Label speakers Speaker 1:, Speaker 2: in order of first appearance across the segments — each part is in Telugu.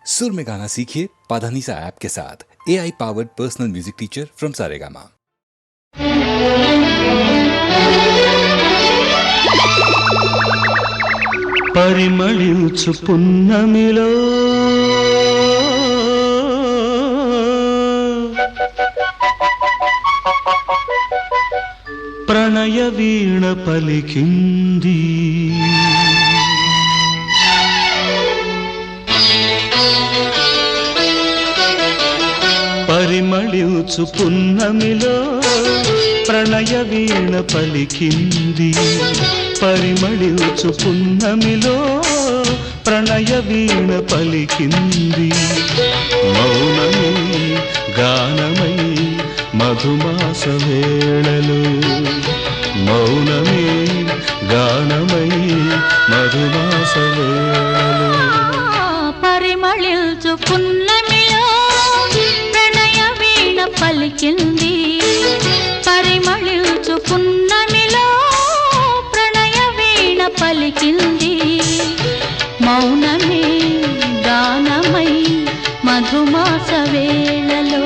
Speaker 1: सुर में गाना सीखिए पाधानीसा ऐप के साथ। AI powered personal music teacher from Saregama.
Speaker 2: పరిమళించు పున్నమిలో ప్రణయ వీణ పలికింది. పరిమళించు పున్నమిలో ప్రణయ వీణ పలికింది. పరిమళించు పున్నమిలో ప్రణయ వీణ పలికింది. మౌనమే గానమై మధుమాస వేళలు, మౌనమే గానమై మధుమాస వేళలు.
Speaker 3: పరిమళించు పున్నమిలో ప్రణయ వీణ పలికింది. పరిమళించు పున్నమిలో ప్రణయ వీణ పలికింది. మౌనమే గానమై మధుమాస వేళలో,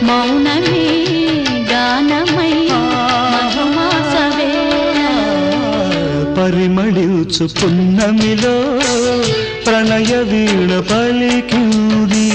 Speaker 3: మౌనమే గానమై మధుమాస వేళలో.
Speaker 2: పరిమళించు పున్నమిలో ప్రణయ వీణ పలికింది.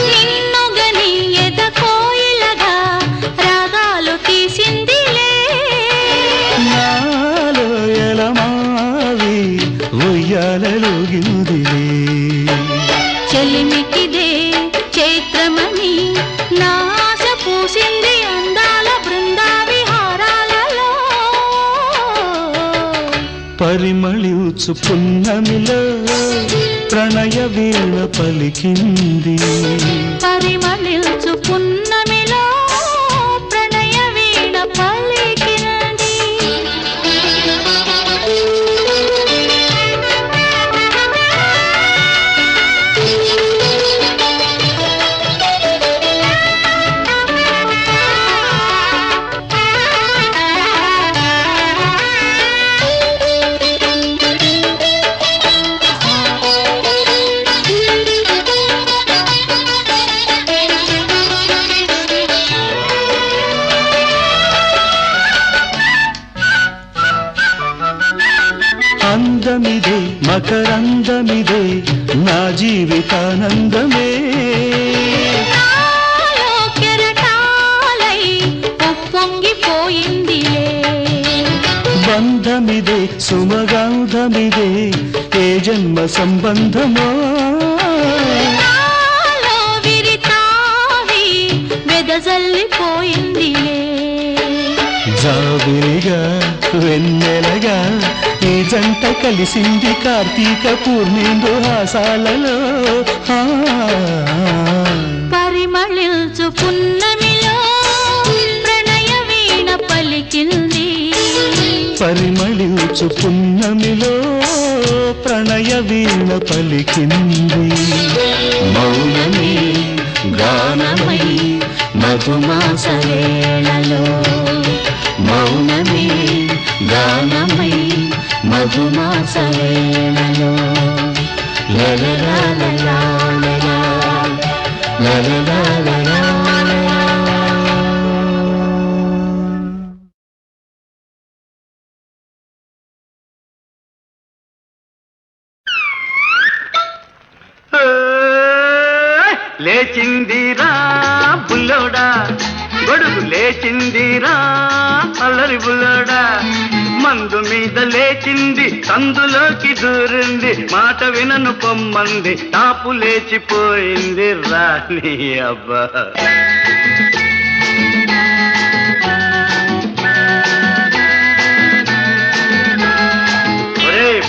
Speaker 3: నిన్నుగని ఎద కోయిలగా రాగాలు తీసిందిలే.
Speaker 2: నాలో ఎలమావి ఉయ్యాలలుగిందిలే.
Speaker 3: చెలిమికిదే చైత్రమని నాశ పూసింది అందాల బృందా విహారాలలో.
Speaker 2: పరిమళించు పున్నమిలో ప్రణయ వీణ పలికింది.
Speaker 3: పరిమళించు పున్నమిలో ప్రణయ వీణ పలికింది.
Speaker 2: అందమిదే మకరందమిదే నా జీవితానందమే.
Speaker 3: నాలో కెరటాలై ఉప్పొంగిపోయిందిలే.
Speaker 2: బంధమిదే సుమగంధమిదే ఏ జన్మ సంబంధమో.
Speaker 3: నాలో విరితావి వెదజల్లిపోయిందిలే.
Speaker 2: జాబిలిగా వెన్నెలగా ఈ జంట కలిసింది కార్తీక పూర్ణిందు హాసాలలో.
Speaker 3: పరిమళించు పున్నమిలో ప్రణయ వీణ పలికింది.
Speaker 2: పరిమళించు పున్నమిలో ప్రణయ వీణ పలికింది. మౌనమే గానమై మధుమాస వేళలో, మౌనమే గానమై మధుమాస వేళలో. లలలాలలా లలలాలలా. లేచిందిరా బుల్లోడా, గొడుగు లేచిందిరా అల్లరి బుల్లోడా.
Speaker 4: మందు మీద లేచింది సందులోకి దూరింది మాట వినను పొమ్మంది టాపు లేచిపోయింది రాణి అబ్బా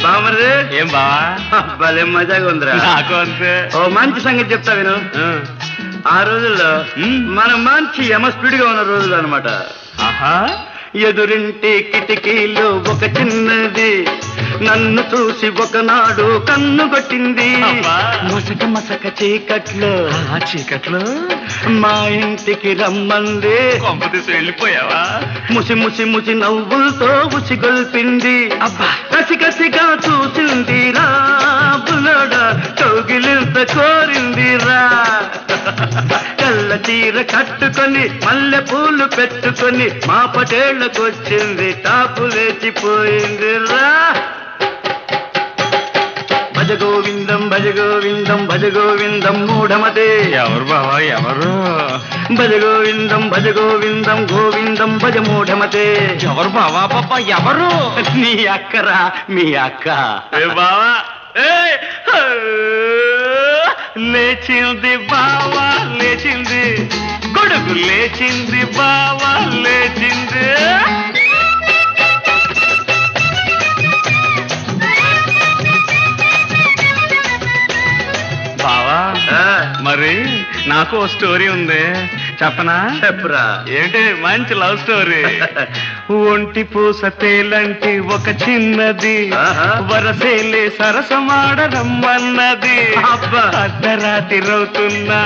Speaker 4: బామరే
Speaker 5: ఏం బావా
Speaker 4: భలే మజాగా ఉందిరా
Speaker 5: నాకు అంతే
Speaker 4: ఓ మంచి సంగతి చెప్తా విను ఆ రోజుల్లో మనం మంచి యమస్పీడ్గా ఉన్న రోజులు అనమాట
Speaker 5: ఆహా
Speaker 4: ఎదురింటి కిటికీలో ఒక చిన్నది నన్ను చూసి ఒకనాడు కన్ను కొట్టింది మసక మసక చీకట్లో
Speaker 5: చీకట్లో
Speaker 4: మా ఇంటికి రమ్మంది
Speaker 5: కొంపతీసి వెళ్ళిపోయావా
Speaker 4: ముసి ముసి ముసి నవ్వులతో ఉసిగొల్పింది అబ్బా కసి కసిగా చూసింది రా బులోడా కౌగిలింత కోరింది రా తెల్ల చీర కట్టుకొని మల్లె పూలు పెట్టుకొని మా పటేళ్లకొచ్చింది టాపు లేచిపోయింది రా భజ గోవిందం భజ గోవిందం భజ గోవిందం మూఢమతే
Speaker 5: ఎవరు బావా ఎవరు
Speaker 4: భజ గోవిందం భజ గోవిందం గోవిందం భజ మూఢమతే
Speaker 5: ఎవరు బావా పాప ఎవరు
Speaker 4: నీ అక్కరా మీ అక్క
Speaker 5: ఏ బావా
Speaker 4: లేచింది బావా లేచింది కొడుకు లేచింది బావా లేచింది
Speaker 5: బావా మరి నాకు ఓ స్టోరీ ఉంది చెప్పనా
Speaker 4: చెప్పురా
Speaker 5: ఏంటి మంచి లవ్ స్టోరీ
Speaker 4: ఒంటి పూస తేలంటి ఒక చిన్నది వరసేలే సరసమాడరమ్మన్నది అర్ధరాత్రి రవుతున్నా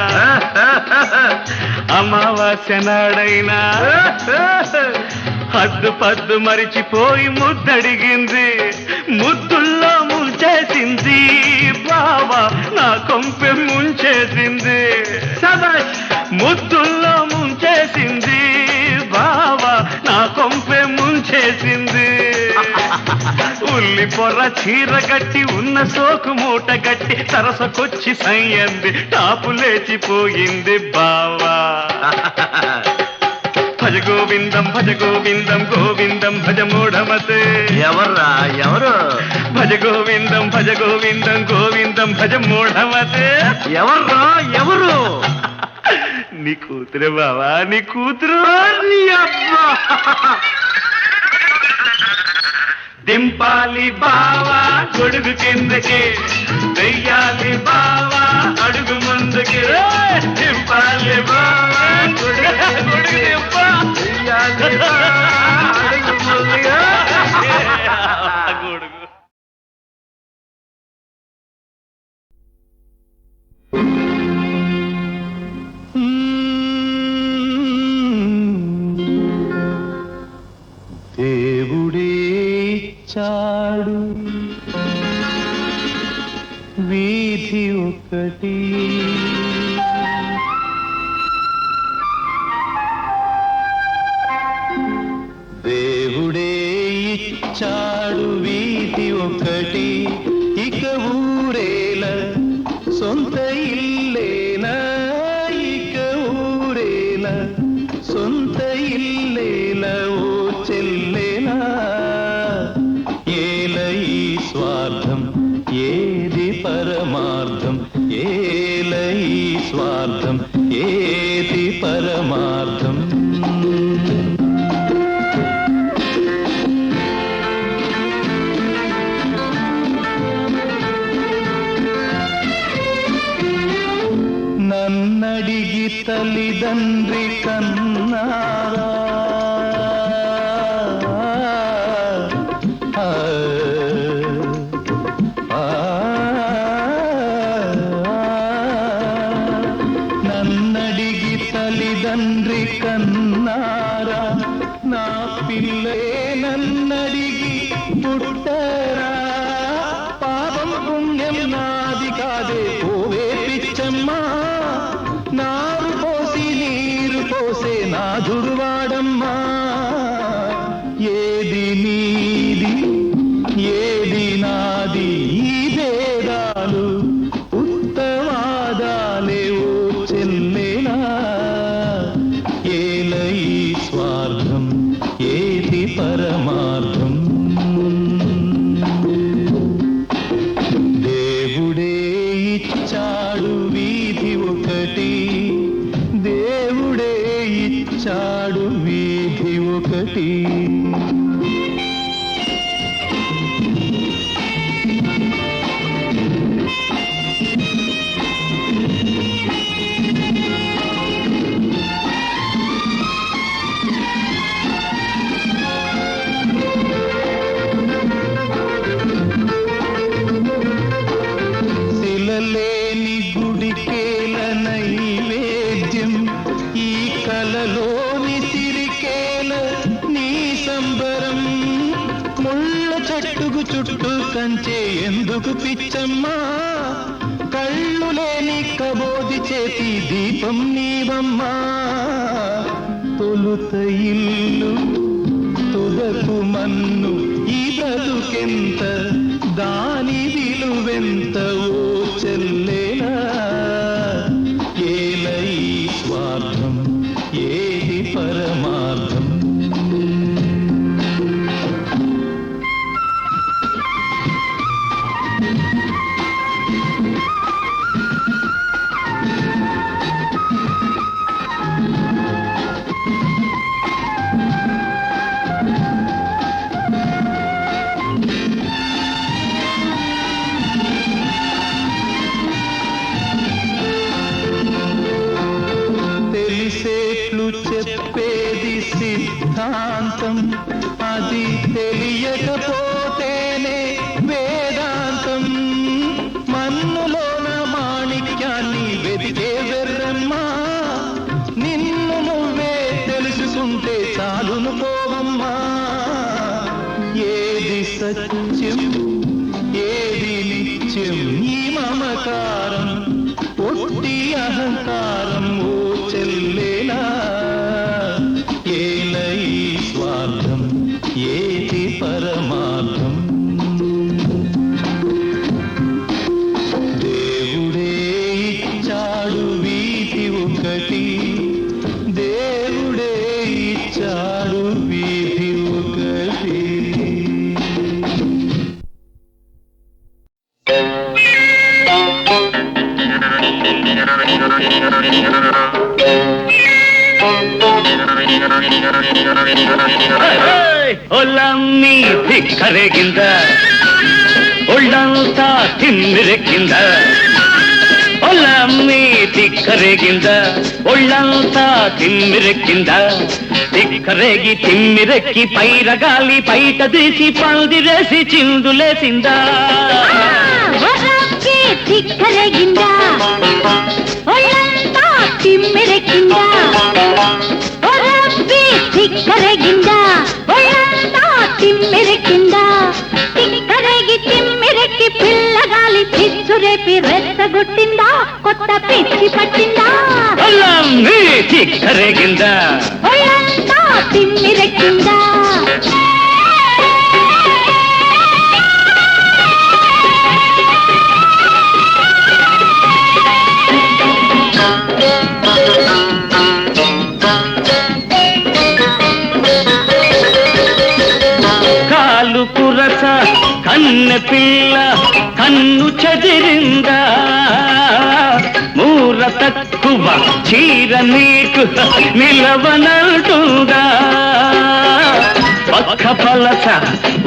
Speaker 4: అమావాస్య నాడైనా హద్దు పద్దు మరిచిపోయి ముద్దడిగింది ముద్దుల్లో ముంచేసింది బావా నా కొంపె ముంచేసింది ముద్దుల్లో ముంచేసింది బావా నా కొంపె ముంచేసింది ఉల్లి పొర్ర చీర గట్టి ఉన్న సోకు మూట గట్టి సరసకొచ్చి సయ్యంది టాపు లేచిపోయింది బావా భజ గోవిందం భజ గోవిందం గోవిందం భజ మూఢమతే ఎవర్రా ఎవరు భజ గోవిందం భజ గోవిందం గోవిందం భజ మూఢమతే ఎవర్రా ఎవరు నీ కూతురు బావా నీ కూతురు నీ అబ్బా దింపాలి బావా గొడుగు కిందకి వెయ్యాలి బావా అడుగు ముందుకి దింపాలి బావా గొడుగు దింపా వెయ్యాలి అడుగు ముందుగా గొడుగు
Speaker 2: దేవుడే చాడు వీధి ఒకటి దేవుడే ఇచ్చాడు వీధి ఒకటి ఇక ఊరేల సొంత ఇల్లేనా ఇక ఊరేల సొంత ఇల్లేల ఓ చెల్లేనా ఏల ఈ స్వార్థం ఏది పరమార్థం ఏల ఈ స్వార్థం ఏది పరమార్థం నన్నడిగి తల్లిదండ్రి కన్నారా నన్నడిగి తల్లిదండ్రి కన్నారా నా పిల్లే నన్నడిగి పుట్టరా పాపం పుణ్యం నాది కాదే పోవే పిచ్చమ్మా నారు పోసి నీరు పోసే నాదుడువాడమ్మా ఏది నీది ఏది నాది ఈ భేదాలు ఉత్తవాదాలే ఓ చెల్లేనా ఏల ఈ స్వార్థం ఏది పరమార్థం ఒకటి. శిలలేని గుడికేల నైవేద్యం, ఈ కలలోని సిరికేల నీ సంబరం. ముళ్ళ చెట్టుకు చుట్టూ కంచే ఎందుకు పిచ్చమ్మా, కళ్ళు లేని కబోది చేతి దీపం నీవమ్మా. తొలుత ఇల్లు తుదకు మన్ను, ఈ బ్రతుకెంత దాని విలువెంత ఓ చెల్లేలా. ఏల ఈ స్వార్థం, ఏది పరమార్థం. తెలిసేట్లు చెప్పేది సిద్ధాంతం, అది తెలియకపోతేనే వేదాంతం. మన్నులోన మాణిక్యాన్ని వెతికే వెర్రమ్మా, నిన్ను నువ్వే తెలుసుకుంటే చాలును పోవమ్మా. ఏది సత్యం, ఏది నిత్యం, ఈ మమకారం ఒట్టి అహంకారం ఓ చెల్లేలా. ఏల ఈ స్వార్థం, ఏది పరమార్థం. దేవుడే ఇచ్చాడు వీధి ఒకటి, దేవుడే ఇచ్చాడు వీధి ఒకటి.
Speaker 4: ಒಲ್ಲಮ್ಮಿ ಧಿಕ್ಕರೆಗಿಂದ ಒಳ್ಳಂತ ತಿಮ್ಮಿರಕ್ಕಿಂದ, ಒಲ್ಲಮ್ಮಿ ಧಿಕ್ಕರೆಗಿಂದ ಒಳ್ಳಂತ ತಿಮ್ಮಿರಕ್ಕಿಂದ. ధిక్కరేగి తిమ్మిరెక్కి పైరగాలి పైట తీసి పందిరేసి చిందులేసిందా.
Speaker 3: ధిక్కరగిందా ఒళ్ళంతా తిమ్మిరెక్కిందా, ధిక్కరగిందా ఒళ్ళంతా తిమ్మిరెక్కిందా. ధిక్కరేగి తిమ్మిరెక్కి పిల్లగాలి పిచ్చురేపి రెచ్చగొట్టిందా, కొత్త పిచ్చి పట్టిందా.
Speaker 4: ధిక్కరేగిందా
Speaker 3: ఒళ్ళంతా తిమ్మిరెక్కిందా.
Speaker 4: కాలు కురస కన్నె పిల్ల కన్ను చెదిరిందా, మూర తక్కువ చీర నీకు నిలవనంటుందా. పక్క పలస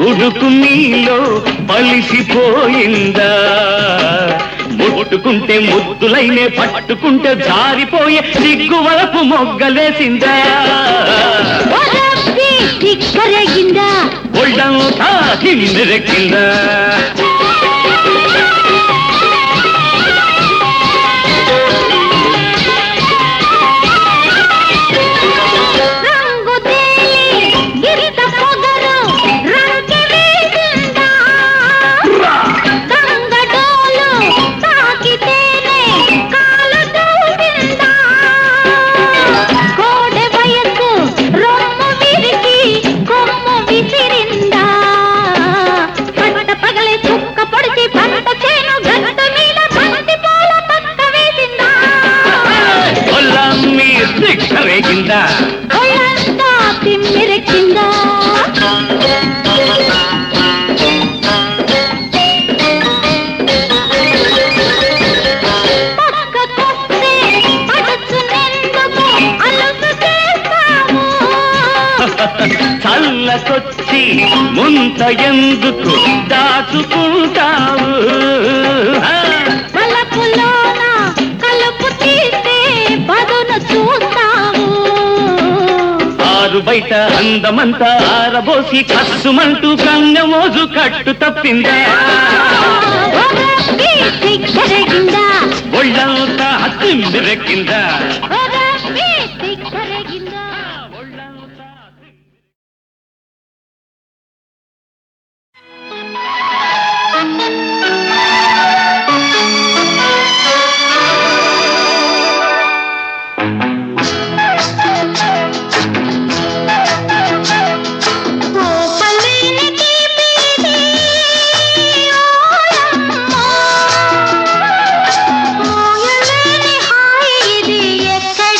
Speaker 4: ఉడుకు నీలో పలిసిపోయిందా, ముట్టుకుంటే ముద్దులైనే పట్టుకుంటే జారిపోయే సిగ్గు వలపు మొగ్గలేసిందా.
Speaker 3: ధిక్కరగిందా
Speaker 4: ఒళ్ళంతా తిమ్మిరెక్కిందా.
Speaker 3: రంగు తేలి గిరిత పొగరు రంకె వేసిందా, గంగడోలు తాకితేనే కాలు దూసిందా. కోడె వయసు రొమ్ము విరిగి కొమ్ము విసిరిందా, పట్ట పగలే చుక్క
Speaker 4: ఎందుకు దాచుకుంటావు
Speaker 3: వలపులోన కలుపు తీస్తే పదును చూస్తావు
Speaker 4: ఆరు బయట అందమంతా ఆరబోసి కస్సుమంటూ కంగమోజు కట్టు తప్పిందా
Speaker 3: ఒరబ్బి సిగ్గరగిందా
Speaker 4: ఒళ్ళంతా తిమ్మిరెక్కిందా
Speaker 3: ఒరబ్బి సిగ్గరగిందా ఎక్కడ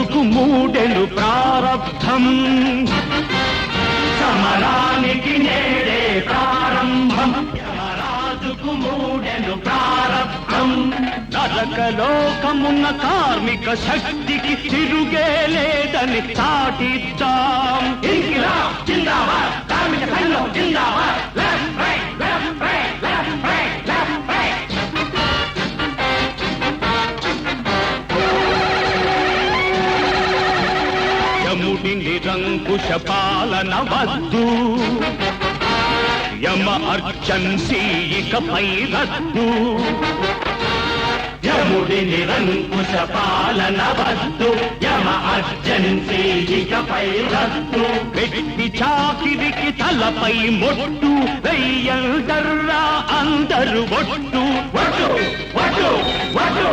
Speaker 4: యమరాజుకు మూడెను ప్రారబ్ధం సమరానికి నేడే ప్రారంభం యమరాజుకు మూడెను ప్రారబ్ధం నరకలోకమున్న కార్మిక శక్తికి తిరుగే లేదని చాటిద్దాం ఇంకిలాబ్ జిందాబాద్ కార్మిక సంఘం జిందాబాద్ left right left right left right left right యముడి నిరంకుశ పాలన వద్దు యమ అర్జన్సీ ఇకపై రద్దు యముడి నిరంకుశ పాలన వద్దు యమ అర్జన్సీ ఇకపై రద్దు వెట్టి చాకిరికి తలపై మొట్టు వెయ్యందర్రా అందరు ఒట్టు ఒట్టు ఒట్టు ఒట్టు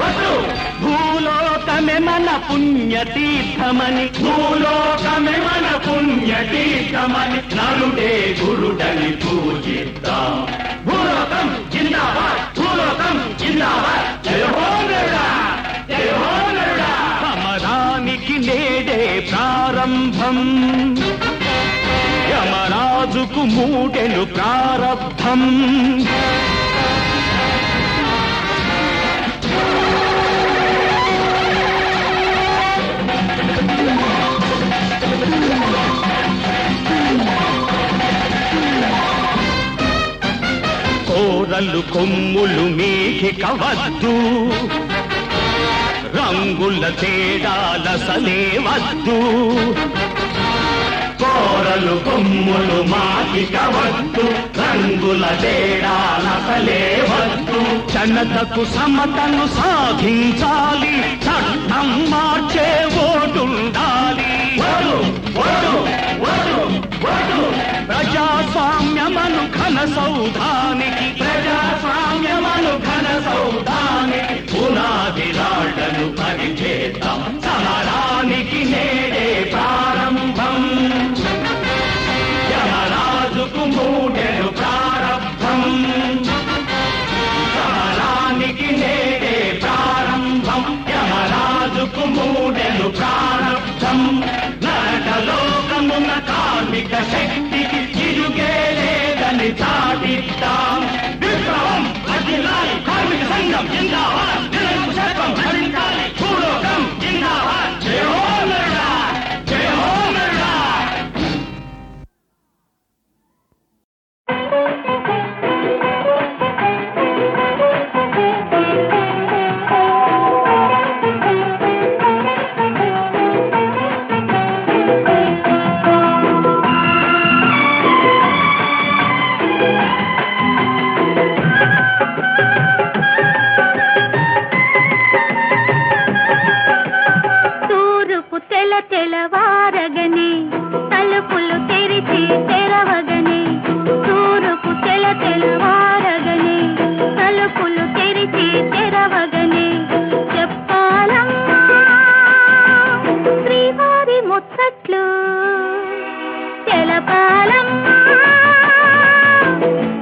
Speaker 4: ఒట్టు భూలోకమే మన పుణ్యతీర్థమని భూలోకమే మన పుణ్యతీర్థమని నరుడే గురుడని పూజిద్దాం భూలోకం జిందాబాద్ భూలోకం జిందాబాద్ జయ హో నరుడా జయ హో నరుడా సమరానికి నేడే ప్రారంభం యమరాజుకు మూడెను ప్రారబ్ధం కోరలు కొమ్ములు మీకి కవద్దు రంగుల తేడాలసలే వద్దు కోరలు కొమ్ములు మాకి కవద్దు రంగుల తేడాలసలే వద్దు జనతకు సమతను సాధించాలి చట్టం మార్చే ఓటుండాలి ప్రజాస్వామ్యమను ఘన సౌధానికి ప్రజాస్వామ్యమను ఘన సౌధానికి పునాది రాళ్లను పరిచేద్దాం సమరానికి నేడే ప్రారంభం యమరాజుకు మూడెను ప్రారబ్ధం సమరానికి నేడే ప్రారంభం యమరాజుకు మూడెను ప్రారబ్ధం నరకలోకమున కార్మిక శక్తికి తిరుగే లేదని చాటిద్దాం విప్లవం అఖిలాలి కార్మిక సంఘం జిందాబాద్ నిరంకుశత్వం నశించాలి భూలోకం జిందాబాద్ జయ హో నరుడా జయ హో నరుడా
Speaker 3: తెలవారగనే తలుపులు తెరిచి తెరవగనే తూరుపు తెలవారగనే తలుపులు తెరిచి తెరవగనే చెప్పాలమ్మా శ్రీవారి ముచ్చట్లు తెలపాలమ్మా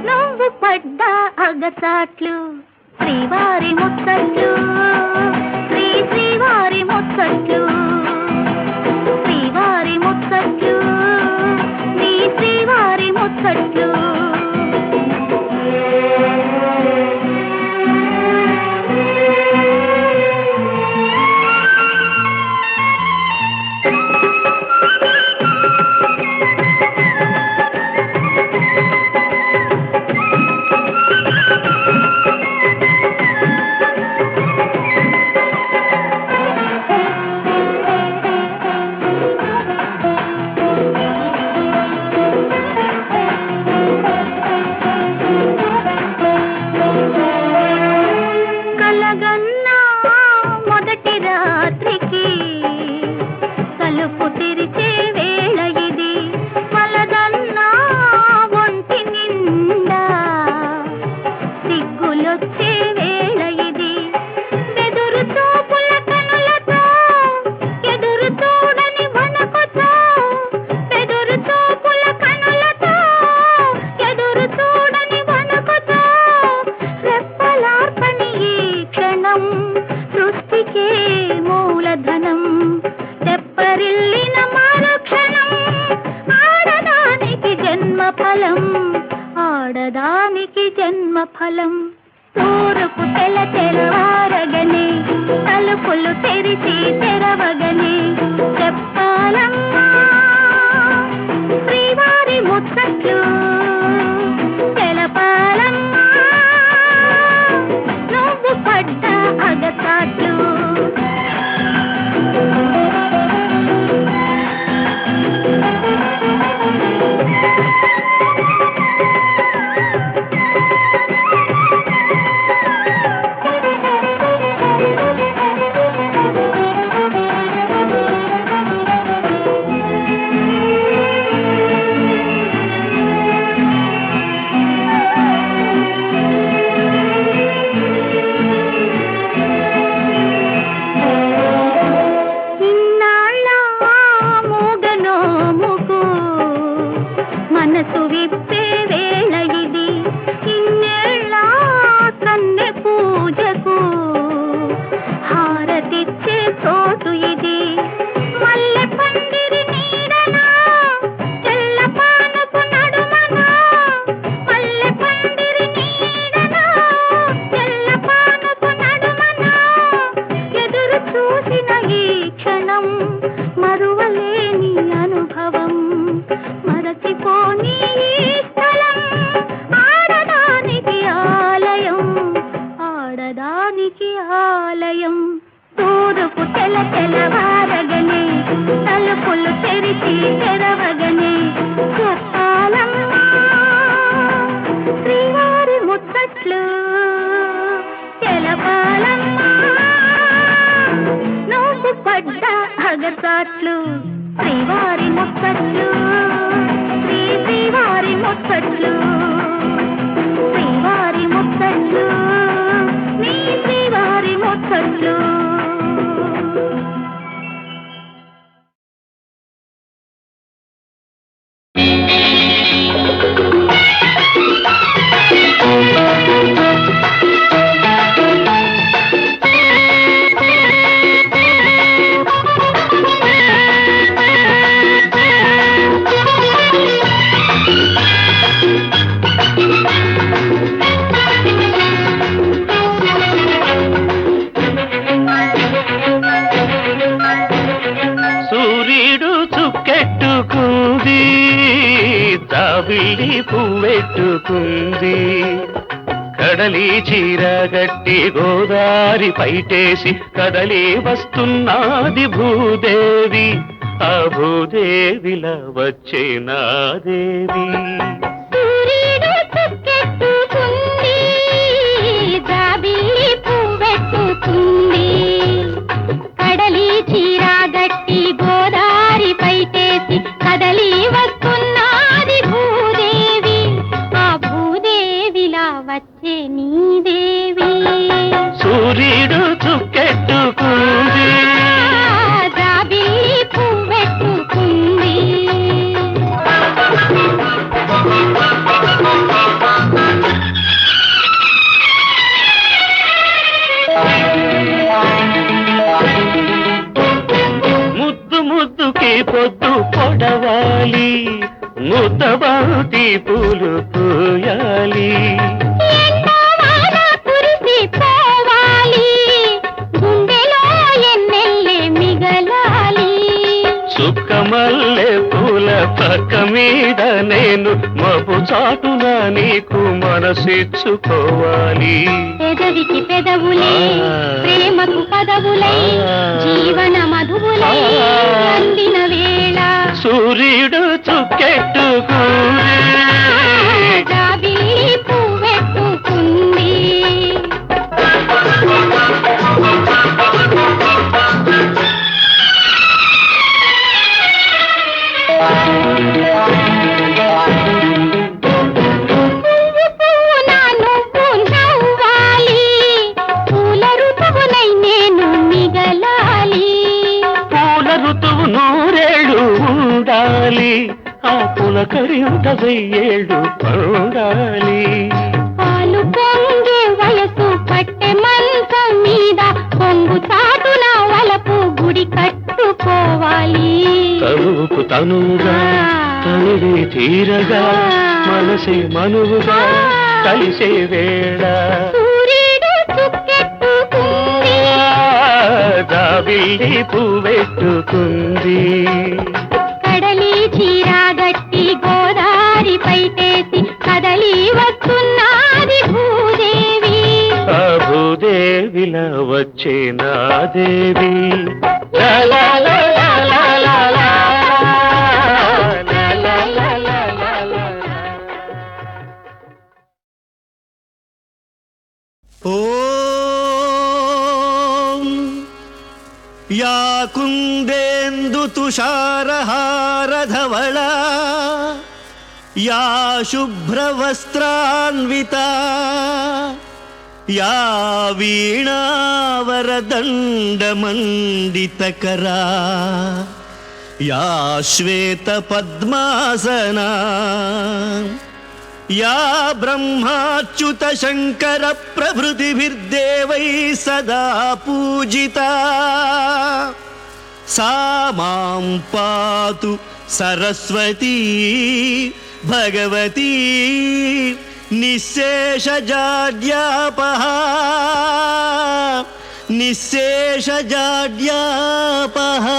Speaker 3: నువ్వు పడ్డ అగచాట్లు శ్రీవారి ముచ్చట్లు శ్రీవారి ముచ్చట్లు శ్రీవారి ముచ్చట్లు నీ శ్రీవారి ముచ్చట్లు సృష్టికే మూలధనం ఫలం ఆడదానికి జన్మ ఫలం తూరుపు తెల్లవారగనే తలుపులు తెరిచి తెరవగనే చెప్పాలమ్మా శ్రీవారి ముచ్చట్లు తెలపాలమ్మా నువ్వు పడ్డ అగసాట్లు మనసు విప్పే వేళ ఇది ఇన్నేళ్ళ కన్నె పూజకు హారతిచ్చే చోటు ఇది మల్లె పందిరి నీడన తెల్ల పానపు నడుమన మల్లె పందిరి నీడన తెల్ల పానపు నడుమన ఎదురు చూసిన ఈ క్షణం మరువలేని అనుభవం మరచిపోని స్థలం ఆడదానికి ఆలయం ఆడదానికి ఆలయం తూరుపు తెల్లవారగనే తలుపులు తెరిచి తెరవగనే చెప్పాలమ్మా శ్రీవారి ముచ్చట్లు తెలపాలమ్మా నువ్వు పడ్డ అగసాట్లు శ్రీవారి ముచ్చట్లు శ్రీవారి ముచ్చట్లు శ్రీవారి ముచ్చట్లు నీ శ్రీవారి ముచ్చట్లు
Speaker 4: జాబిలి పువ్వెట్టుకుంది కడలి చీర గట్టి గోదారి పైటేసి కదలి వస్తున్నాది భూదేవి ఆ భూదేవిలా వచ్చే నా దేవి
Speaker 3: కడలి చీర గట్టి గోదారి పైటేసి కదలి వస్తున్నాది భూదేవి ఆ భూదేవిలా వచ్చే నీ దేవి
Speaker 4: సూర్యుడు చుక్కెట్టుకుంది
Speaker 3: జాబిల్లి పువ్వెట్టుకుంది
Speaker 4: ముద్దు ముద్దుకి పొద్దు పొడవాలి ముద్దబాటి పూలు పూయాలి చుక్కమల్లె పూల పక్క మీద నేను మబ్బు చాటున నీకు మనసిచ్చుకోవాలి
Speaker 3: పెదవికి పెదవులే ప్రేమకు పదవులై జీవన మధువులై అందిన వేళ
Speaker 4: సూర్యుడు చుక్కెట్టుకుంది
Speaker 3: జాబిల్లి పువ్వెట్టుకుంది
Speaker 4: ఆ పులకరింత వెయ్యేళ్ళు పండాలి
Speaker 3: పాలు పొంగే వయసు పట్టె మంచం మీద పొంగు చాటున వలపు గుడి కట్టుకోవాలి
Speaker 4: తనువుకు తనుగా
Speaker 2: తనివి తీరగా మనసే మనువుగా కలిసే వేళ
Speaker 3: సూర్యుడు చుక్కెట్టుకుంది
Speaker 2: జాబిల్లి పువ్వెట్టుకుంది
Speaker 3: కడలి చీరాగట్టి గోదారి పైటేసి కదలి వస్తున్నది భూదేవి
Speaker 2: ఆ భూదేవిలా వచ్చే నా దేవి లా లా లా లా లా లా లా. లా లా లా లా లా లా.
Speaker 6: ఓం యా కుందేందు తుషారహారధవళ యా శుభ్రవస్త్రాన్వితా యా వీణావరదండమండితకరా యా శ్వేతపద్మాసనా या ब्रह्माच्युत शंकर प्रभृतिभिर्देवैः सदा पूजिता सा मां पातु सरस्वती भगवती निःशेषजाड्यापहा निःशेषजाड्यापहा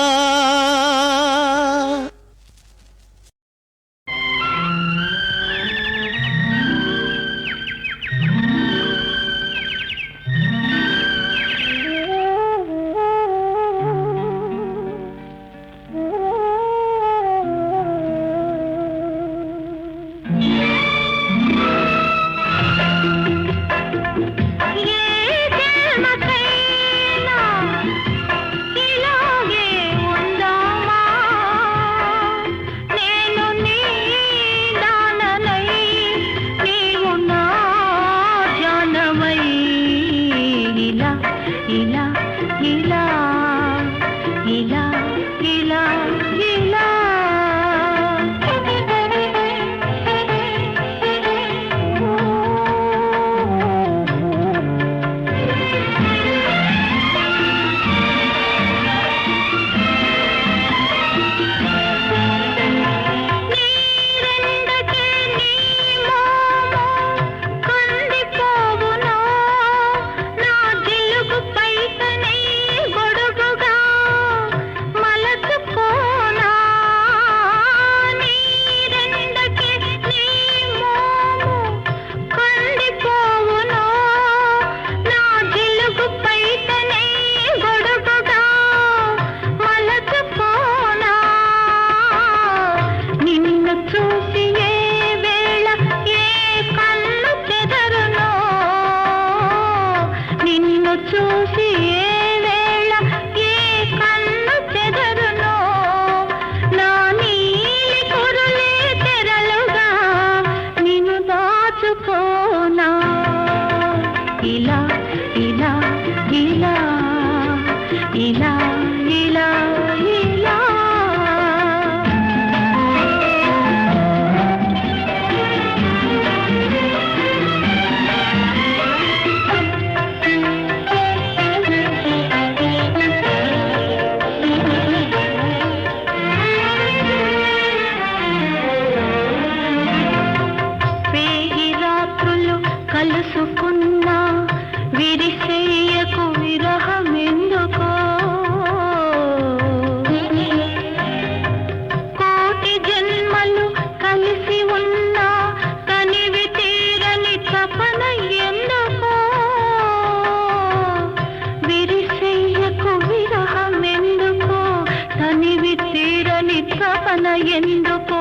Speaker 3: ఎందుకో